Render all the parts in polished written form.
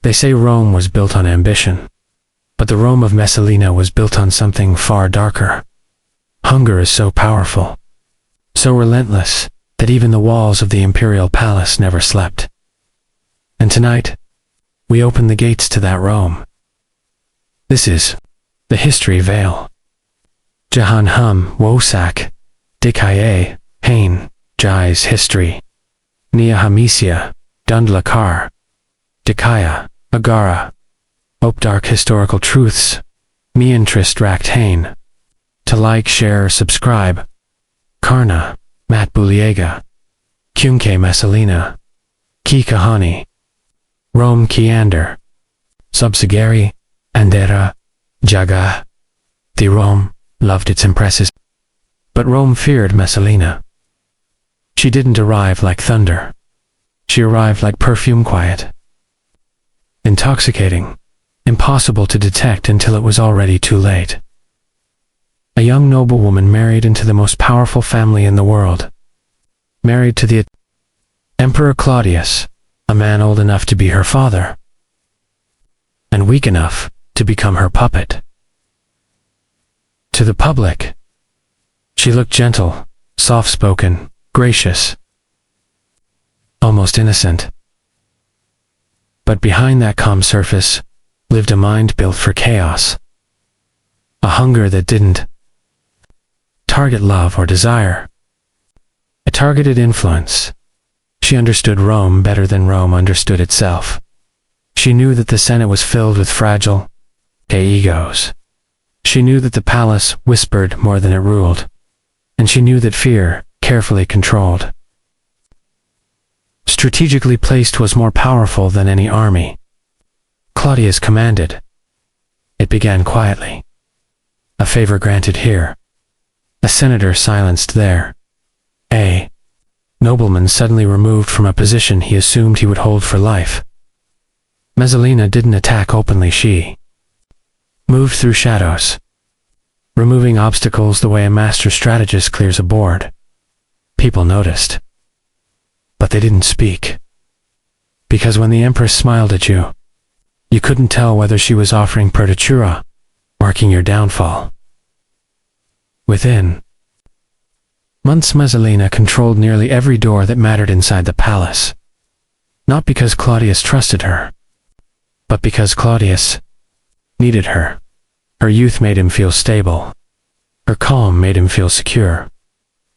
They say Rome was built on ambition, but the Rome of Messalina was built on something far darker. Hunger is so powerful, so relentless, that even the walls of the Imperial palace never slept. And tonight, we open the gates to that Rome. This is the History Veil. Jahan Hum Wosak, Dikaye, Hain, Jai's History. Nia Hamicia, Dundlakar, Dikaya, Agara. Hope Dark Historical Truths. Me interest racked Hain. To like, share, subscribe. Karna, Matt Buliega. Kyunke Messalina. Ki Kahani. Rome Kiander. Subsigari, Andera, Jaga. The Rome loved its empresses. But Rome feared Messalina. She didn't arrive like thunder. She arrived like perfume, quiet, intoxicating, impossible to detect until it was already too late. A young noblewoman married into the most powerful family in the world. Married to the Emperor Claudius, a man old enough to be her father, and weak enough to become her puppet. To the public, she looked gentle, soft-spoken, gracious, almost innocent. But behind that calm surface lived a mind built for chaos. A hunger that didn't target love or desire. It targeted influence. She understood Rome better than Rome understood itself. She knew that the Senate was filled with fragile, gay egos. She knew that the palace whispered more than it ruled. And she knew that fear, carefully controlled, strategically placed, was more powerful than any army. Claudius commanded. It began quietly. A favor granted here. A senator silenced there. A nobleman suddenly removed from a position he assumed he would hold for life. Messalina didn't attack openly. She moved through shadows, removing obstacles the way a master strategist clears a board. People noticed, but they didn't speak. Because when the Empress smiled at you, you couldn't tell whether she was offering pertitura, marking your downfall. Within months, Messalina controlled nearly every door that mattered inside the palace. Not because Claudius trusted her, but because Claudius needed her. Her youth made him feel stable. Her calm made him feel secure.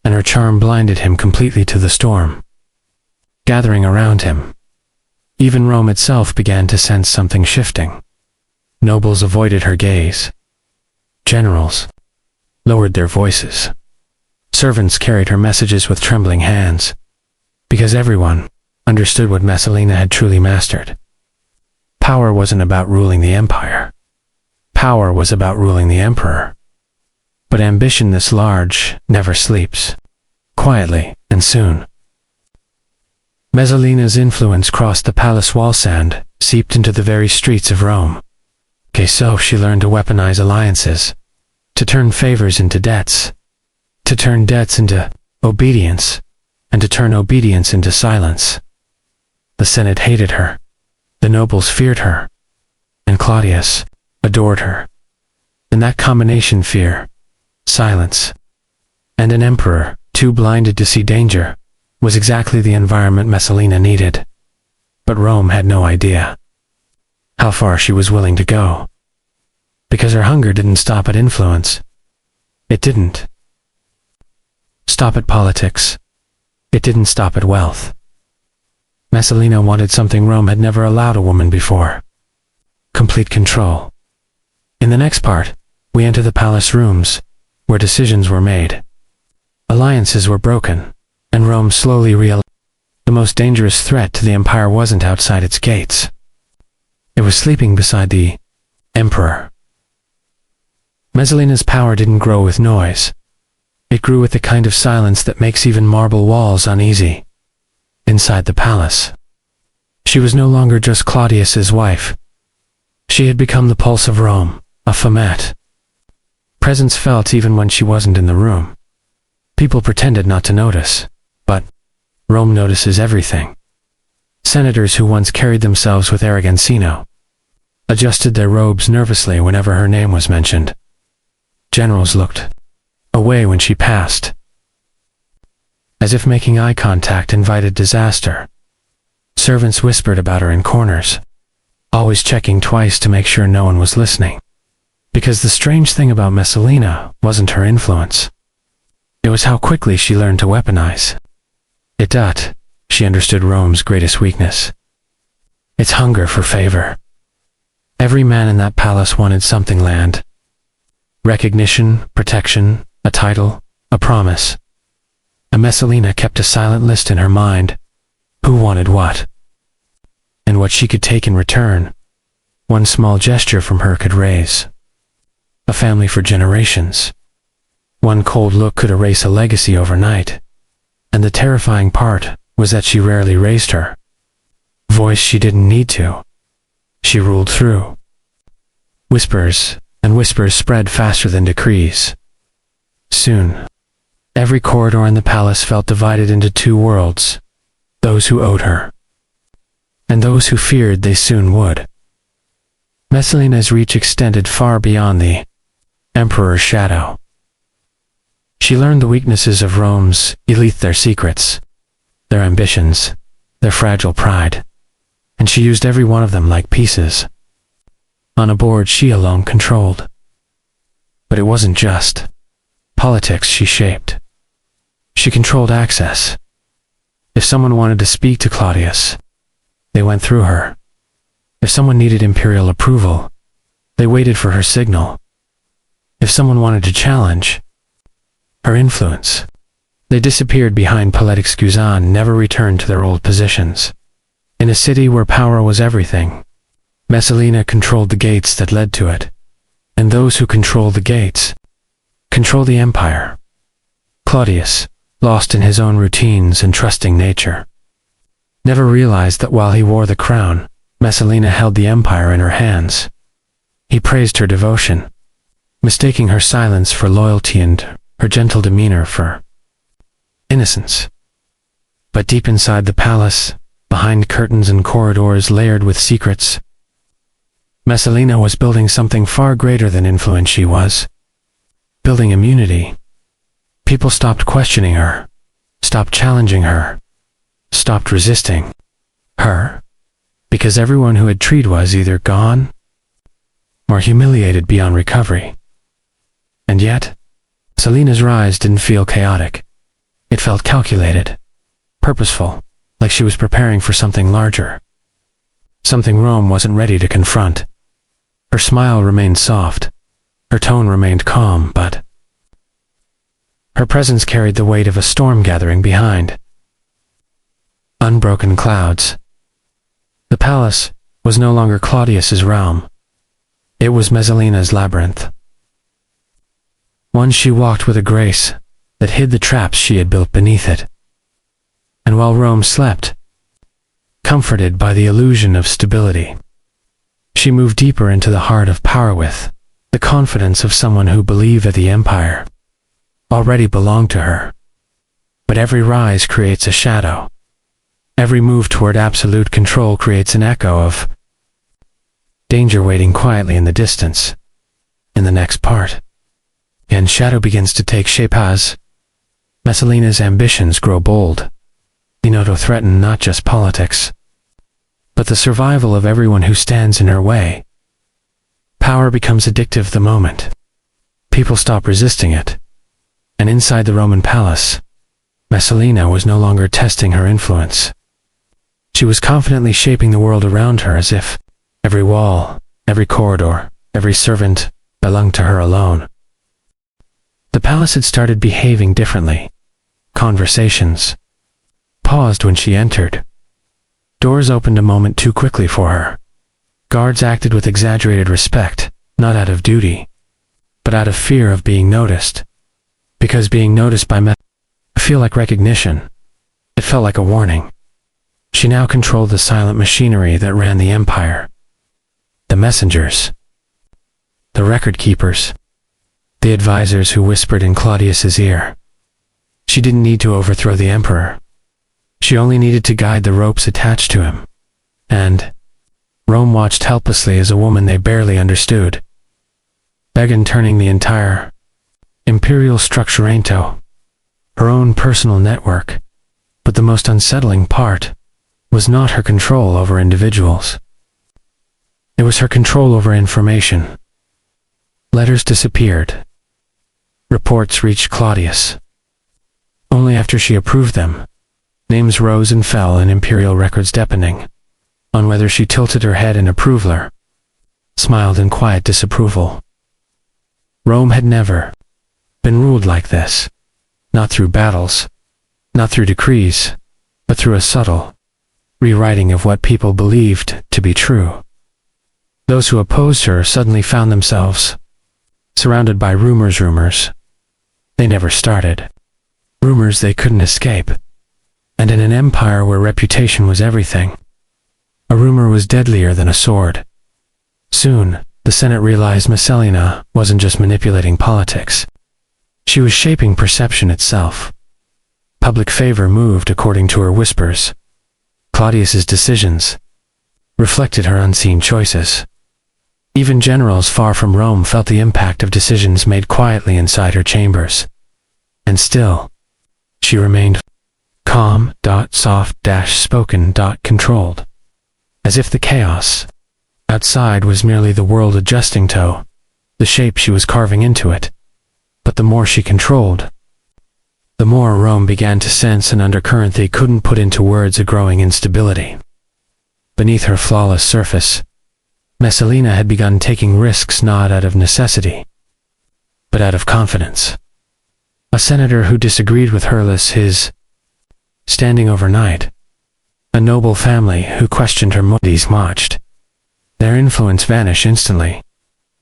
And her charm blinded him completely to the storm gathering around him. Even Rome itself began to sense something shifting. Nobles avoided her gaze. Generals lowered their voices. Servants carried her messages with trembling hands. Because everyone understood what Messalina had truly mastered. Power wasn't about ruling the empire. Power was about ruling the emperor. But ambition this large never sleeps. Quietly, and soon. Messalina's influence crossed the palace wall sand, seeped into the very streets of Rome. So she learned to weaponize alliances, to turn favors into debts, to turn debts into obedience, and to turn obedience into silence. The Senate hated her, the nobles feared her, and Claudius adored her. And that combination, fear, silence, and an emperor too blinded to see danger, was exactly the environment Messalina needed. But Rome had no idea how far she was willing to go. Because her hunger didn't stop at influence. It didn't stop at politics. It didn't stop at wealth. Messalina wanted something Rome had never allowed a woman before. Complete control. In the next part, we enter the palace rooms, where decisions were made. Alliances were broken, and Rome slowly realized the most dangerous threat to the empire wasn't outside its gates. It was sleeping beside the emperor. Messalina's power didn't grow with noise. It grew with the kind of silence that makes even marble walls uneasy. Inside the palace, she was no longer just Claudius's wife. She had become the pulse of Rome, a femme. Presence felt even when she wasn't in the room. People pretended not to notice, but Rome notices everything. Senators who once carried themselves with arrogancino adjusted their robes nervously whenever her name was mentioned. Generals looked away when she passed, as if making eye contact invited disaster. Servants whispered about her in corners, always checking twice to make sure no one was listening. Because the strange thing about Messalina wasn't her influence. It was how quickly she learned to weaponize it. She understood Rome's greatest weakness: its hunger for favor. Every man in that palace wanted something: land, recognition, protection, a title, a promise. And Messalina kept a silent list in her mind: who wanted what, and what she could take in return. One small gesture from her could raise a family for generations. One cold look could erase a legacy overnight. And the terrifying part was that she rarely raised her voice. She didn't need to. She ruled through. Whispers and whispers spread faster than decrees. Soon, every corridor in the palace felt divided into two worlds: those who owed her, and those who feared they soon would. Messalina's reach extended far beyond the Emperor's shadow. She learned the weaknesses of Rome's elite, their secrets, their ambitions, their fragile pride, and she used every one of them like pieces on a board she alone controlled. But it wasn't just politics she shaped. She controlled access. If someone wanted to speak to Claudius, they went through her. If someone needed imperial approval, they waited for her signal. If someone wanted to challenge her influence, they disappeared behind Politic Scuzan, never returned to their old positions. In a city where power was everything, Messalina controlled the gates that led to it, and those who control the gates control the empire. Claudius, lost in his own routines and trusting nature, never realized that while he wore the crown, Messalina held the empire in her hands. He praised her devotion, mistaking her silence for loyalty and her gentle demeanor for innocence. But deep inside the palace, behind curtains and corridors layered with secrets, Messalina was building something far greater than influence. She was building immunity. People stopped questioning her, stopped challenging her, stopped resisting her, because everyone who had treed was either gone or humiliated beyond recovery. And yet, Messalina's rise didn't feel chaotic. It felt calculated, purposeful, like she was preparing for something larger, something Rome wasn't ready to confront. Her smile remained soft, her tone remained calm, but her presence carried the weight of a storm gathering behind. Unbroken clouds. The palace was no longer Claudius's realm. It was Messalina's labyrinth. One she walked with a grace that hid the traps she had built beneath it. And while Rome slept, comforted by the illusion of stability, she moved deeper into the heart of power with the confidence of someone who believed that the empire already belonged to her. But every rise creates a shadow. Every move toward absolute control creates an echo of danger waiting quietly in the distance. In the next part, and shadow begins to take shape as Messalina's ambitions grow bold. Inoto threaten not just politics, but the survival of everyone who stands in her way. Power becomes addictive the moment people stop resisting it. And inside the Roman palace, Messalina was no longer testing her influence. She was confidently shaping the world around her, as if every wall, every corridor, every servant belonged to her alone. The palace had started behaving differently. Conversations paused when she entered. Doors opened a moment too quickly for her. Guards acted with exaggerated respect, not out of duty, but out of fear of being noticed. Because being noticed by feel like recognition. It felt like a warning. She now controlled the silent machinery that ran the empire. The messengers, the record keepers, the advisors who whispered in Claudius's ear. She didn't need to overthrow the emperor. She only needed to guide the ropes attached to him. And Rome watched helplessly as a woman they barely understood began turning the entire imperial structure into her own personal network. But the most unsettling part was not her control over individuals. It was her control over information. Letters disappeared. Reports reached Claudius. Only after she approved them, names rose and fell in imperial records depending on whether she tilted her head in approval or smiled in quiet disapproval. Rome had never been ruled like this, not through battles, not through decrees, but through a subtle rewriting of what people believed to be true. Those who opposed her suddenly found themselves surrounded by rumors. They never started. Rumors they couldn't escape. And in an empire where reputation was everything, a rumor was deadlier than a sword. Soon, the Senate realized Messalina wasn't just manipulating politics. She was shaping perception itself. Public favor moved according to her whispers. Claudius's decisions reflected her unseen choices. Even generals far from Rome felt the impact of decisions made quietly inside her chambers. And still, she remained calm, soft, spoken, controlled. As if the chaos outside was merely the world adjusting to the shape she was carving into it. But the more she controlled, the more Rome began to sense an undercurrent they couldn't put into words, a growing instability. Beneath her flawless surface, Messalina had begun taking risks not out of necessity, but out of confidence. A senator who disagreed with her his standing overnight. A noble family who questioned her motives watched their influence vanish instantly,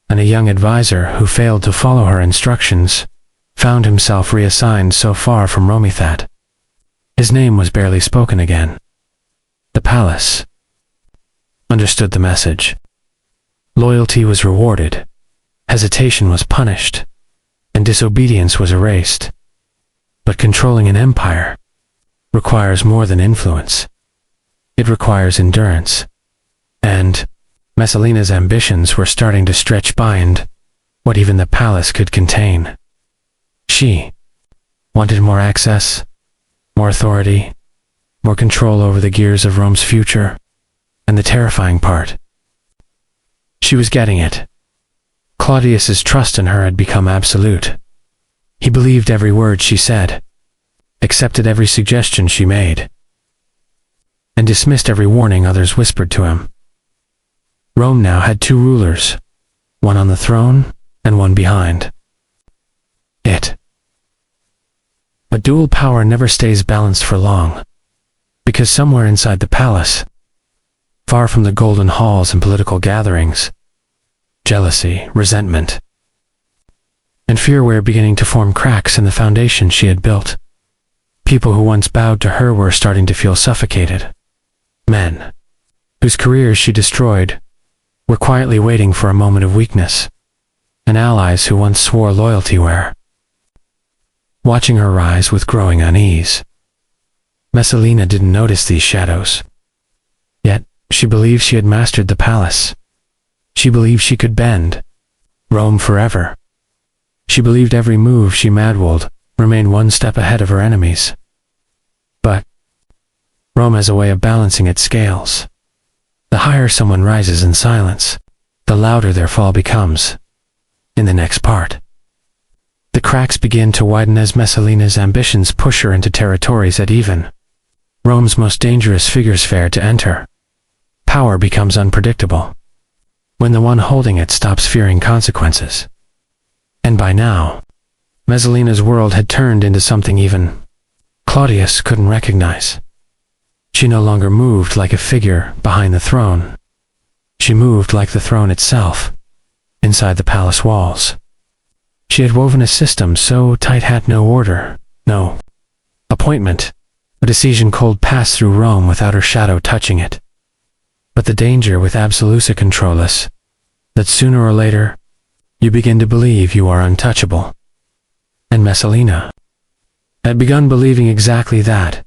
and a young advisor who failed to follow her instructions found himself reassigned so far from Rome that his name was barely spoken again. The palace understood the message. Loyalty was rewarded, hesitation was punished, and disobedience was erased. But controlling an empire requires more than influence. It requires endurance. And Messalina's ambitions were starting to stretch beyond what even the palace could contain. She wanted more access, more authority, more control over the gears of Rome's future, and the terrifying part, she was getting it. Claudius's trust in her had become absolute. He believed every word she said, accepted every suggestion she made, and dismissed every warning others whispered to him. Rome now had two rulers, one on the throne and one behind it. But dual power never stays balanced for long, because somewhere inside the palace, far from the golden halls and political gatherings, jealousy, resentment, and fear were beginning to form cracks in the foundation she had built. People who once bowed to her were starting to feel suffocated. Men, whose careers she destroyed, were quietly waiting for a moment of weakness, and allies who once swore loyalty were watching her rise with growing unease. Messalina didn't notice these shadows. Yet, she believed she had mastered the palace. She believed she could bend Rome forever. She believed every move she madwold remained one step ahead of her enemies. But Rome has a way of balancing its scales. The higher someone rises in silence, the louder their fall becomes. In the next part, the cracks begin to widen as Messalina's ambitions push her into territories that even Rome's most dangerous figures fear to enter. Power becomes unpredictable when the one holding it stops fearing consequences. And by now, Messalina's world had turned into something even Claudius couldn't recognize. She no longer moved like a figure behind the throne. She moved like the throne itself, inside the palace walls. She had woven a system so tight had no order, no appointment, a decision cold passed through Rome without her shadow touching it. But the danger with absolute control is that sooner or later, you begin to believe you are untouchable. And Messalina had begun believing exactly that.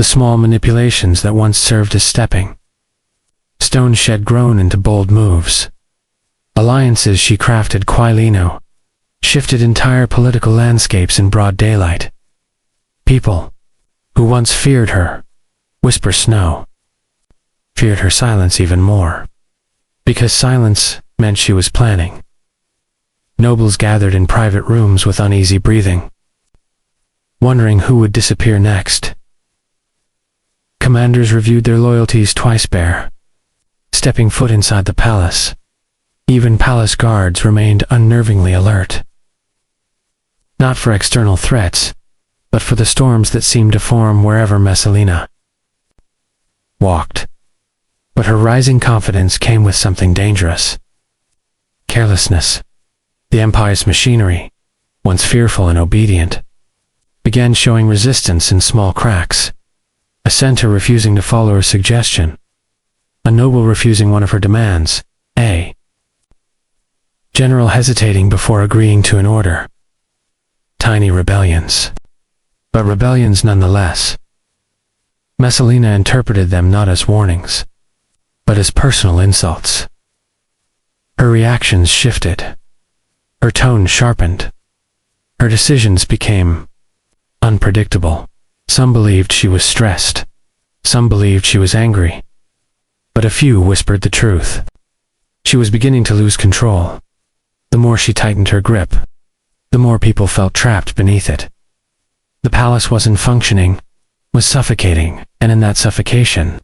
the small manipulations that once served as stepping stones she had grown into bold moves. Alliances she crafted quilino, shifted entire political landscapes in broad daylight. People who once feared her, whisper snow, feared her silence even more, because silence meant she was planning. Nobles gathered in private rooms with uneasy breathing, wondering who would disappear next. Commanders reviewed their loyalties twice bare stepping foot inside the palace. Even palace guards remained unnervingly alert. Not for external threats, but for the storms that seemed to form wherever Messalina walked. But her rising confidence came with something dangerous. Carelessness. The Empire's machinery, once fearful and obedient, began showing resistance in small cracks. A senator refusing to follow her suggestion. A noble refusing one of her demands. A general hesitating before agreeing to an order. Tiny rebellions. But rebellions nonetheless. Messalina interpreted them not as warnings, but as personal insults. Her reactions shifted. Her tone sharpened. Her decisions became unpredictable. Some believed she was stressed. Some believed she was angry. But a few whispered the truth. She was beginning to lose control. The more she tightened her grip, the more people felt trapped beneath it. The palace wasn't functioning, was suffocating, and in that suffocation,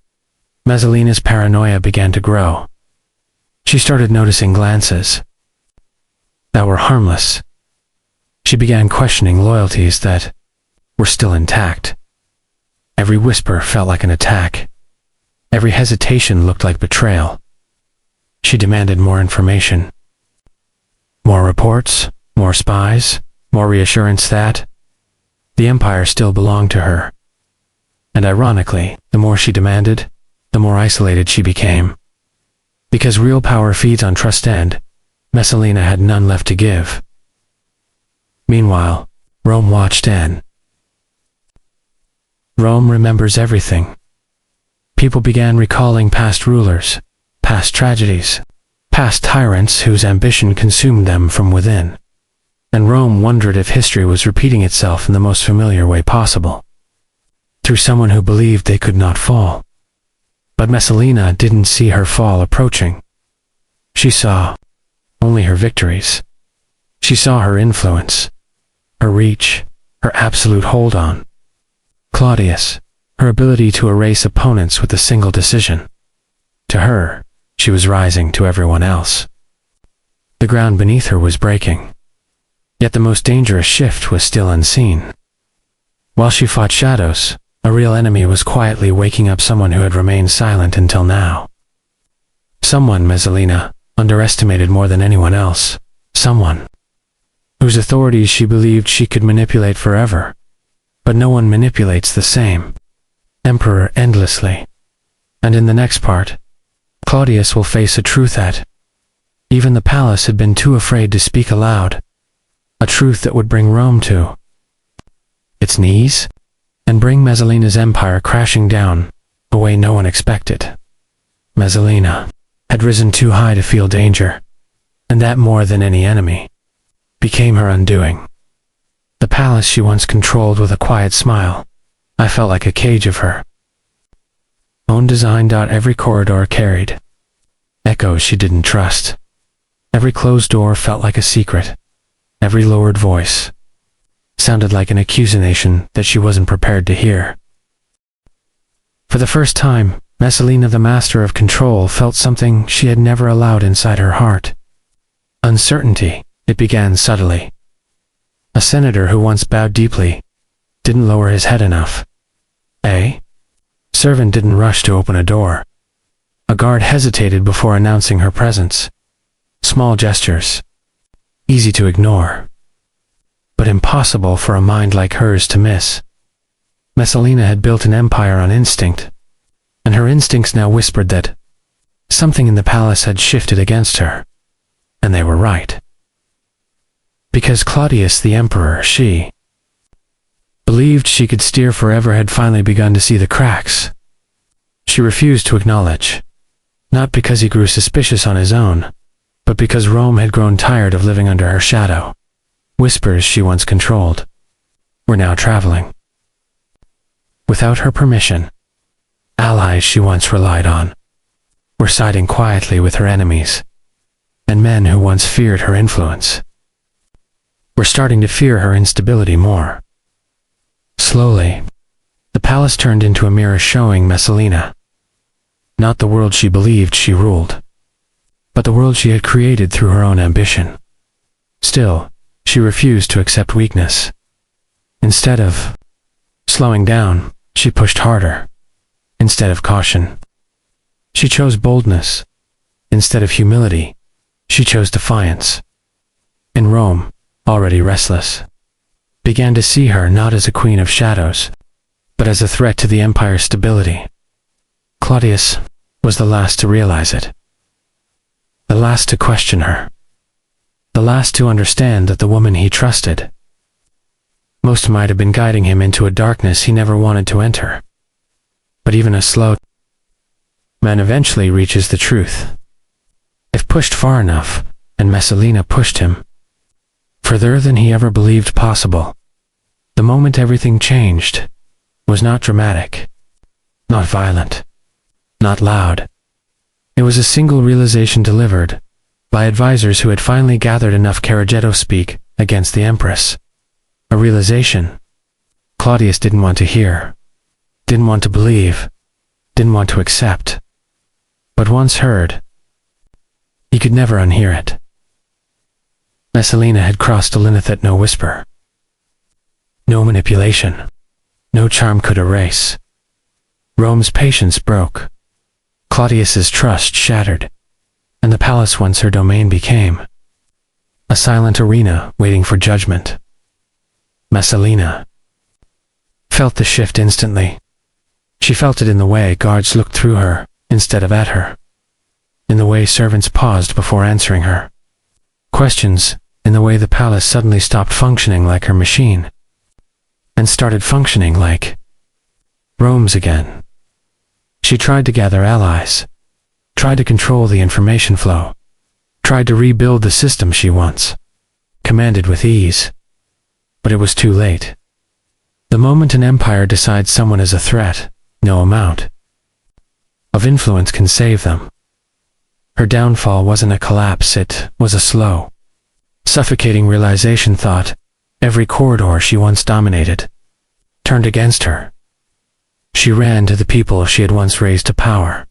Messalina's paranoia began to grow. She started noticing glances that were harmless. She began questioning loyalties that were still intact. Every whisper felt like an attack. Every hesitation looked like betrayal. She demanded more information. More reports, more spies, more reassurance that the Empire still belonged to her. And ironically, the more she demanded, the more isolated she became. Because real power feeds on trust and Messalina had none left to give. Meanwhile, Rome watched and Rome remembers everything. People began recalling past rulers, past tragedies, past tyrants whose ambition consumed them from within. And Rome wondered if history was repeating itself in the most familiar way possible, through someone who believed they could not fall. But Messalina didn't see her fall approaching. She saw only her victories. She saw her influence, her reach, her absolute hold on Claudius, her ability to erase opponents with a single decision. To her, she was rising to everyone else. The ground beneath her was breaking. Yet the most dangerous shift was still unseen. While she fought shadows, a real enemy was quietly waking up someone who had remained silent until now. Someone Messalina underestimated more than anyone else. Someone whose authorities she believed she could manipulate forever. But no one manipulates the same emperor endlessly. And in the next part, Claudius will face a truth that even the palace had been too afraid to speak aloud. A truth that would bring Rome to its knees and bring Messalina's empire crashing down a way no one expected. Messalina had risen too high to feel danger, and that more than any enemy became her undoing. The palace she once controlled with a quiet smile, I felt like a cage of her own design. Every corridor carried echoes she didn't trust. Every closed door felt like a secret. Every lowered voice sounded like an accusation that she wasn't prepared to hear. For the first time, Messalina, the master of control, felt something she had never allowed inside her heart. Uncertainty. It began subtly. A senator who once bowed deeply didn't lower his head enough. A servant didn't rush to open a door. A guard hesitated before announcing her presence. Small gestures, easy to ignore, but impossible for a mind like hers to miss. Messalina had built an empire on instinct, and her instincts now whispered that something in the palace had shifted against her, and they were right. Because Claudius the emperor, she believed she could steer forever had finally begun to see the cracks. She refused to acknowledge, not because he grew suspicious on his own, but because Rome had grown tired of living under her shadow. Whispers she once controlled were now traveling. Without her permission, allies she once relied on were siding quietly with her enemies, and men who once feared her influence were starting to fear her instability more. Slowly, the palace turned into a mirror showing Messalina not the world she believed she ruled, but the world she had created through her own ambition. Still, she refused to accept weakness. Instead of slowing down, she pushed harder. Instead of caution, she chose boldness. Instead of humility, she chose defiance. And Rome, already restless, began to see her not as a queen of shadows, but as a threat to the empire's stability. Claudius was the last to realize it, the last to question her, the last to understand that the woman he trusted most might have been guiding him into a darkness he never wanted to enter. But even a slow man eventually reaches the truth, if pushed far enough, and Messalina pushed him further than he ever believed possible. The moment everything changed was not dramatic, not violent, not loud. It was a single realization delivered by advisors who had finally gathered enough Carrigetto speak against the Empress. A realization Claudius didn't want to hear, didn't want to believe, didn't want to accept. But once heard, he could never unhear it. Messalina had crossed a limit that no whisper, no manipulation, no charm could erase. Rome's patience broke. Claudius's trust shattered, and the palace once her domain became a silent arena waiting for judgment. Messalina felt the shift instantly. She felt it in the way guards looked through her instead of at her, in the way servants paused before answering her questions, in the way the palace suddenly stopped functioning like her machine and started functioning like Rome's again. She tried to gather allies, tried to control the information flow, tried to rebuild the system she once commanded with ease. But it was too late. The moment an empire decides someone is a threat, no amount of influence can save them. Her downfall wasn't a collapse, it was a slow, suffocating realization. Thought every corridor she once dominated turned against her. She ran to the people she had once raised to power.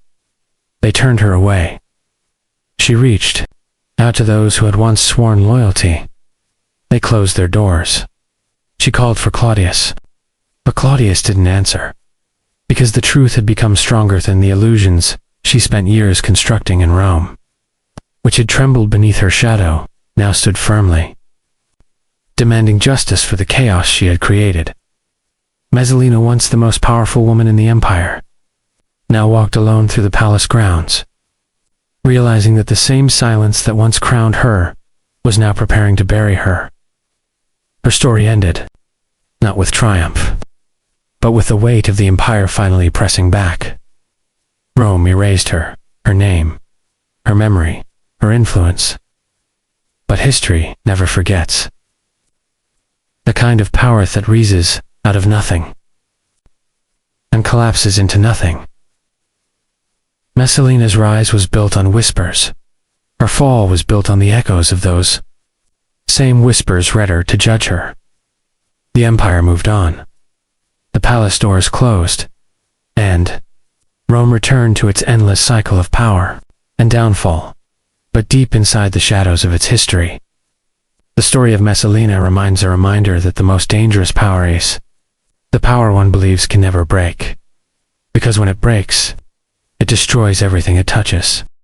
They turned her away. She reached out to those who had once sworn loyalty. They closed their doors. She called for Claudius, but Claudius didn't answer, because the truth had become stronger than the illusions she spent years constructing in Rome, which had trembled beneath her shadow, now stood firmly, demanding justice for the chaos she had created. Messalina, once the most powerful woman in the empire, now walked alone through the palace grounds, realizing that the same silence that once crowned her was now preparing to bury her. Her story ended, not with triumph, but with the weight of the empire finally pressing back. Rome erased her, her name, her memory, her influence. But history never forgets. The kind of power that rises out of nothing and collapses into nothing. Messalina's rise was built on whispers. Her fall was built on the echoes of those same whispers read her to judge her. The empire moved on. The palace doors closed, and Rome returned to its endless cycle of power and downfall. But deep inside the shadows of its history, the story of Messalina reminds a reminder that the most dangerous power is the power one believes can never break, because when it breaks, it destroys everything it touches.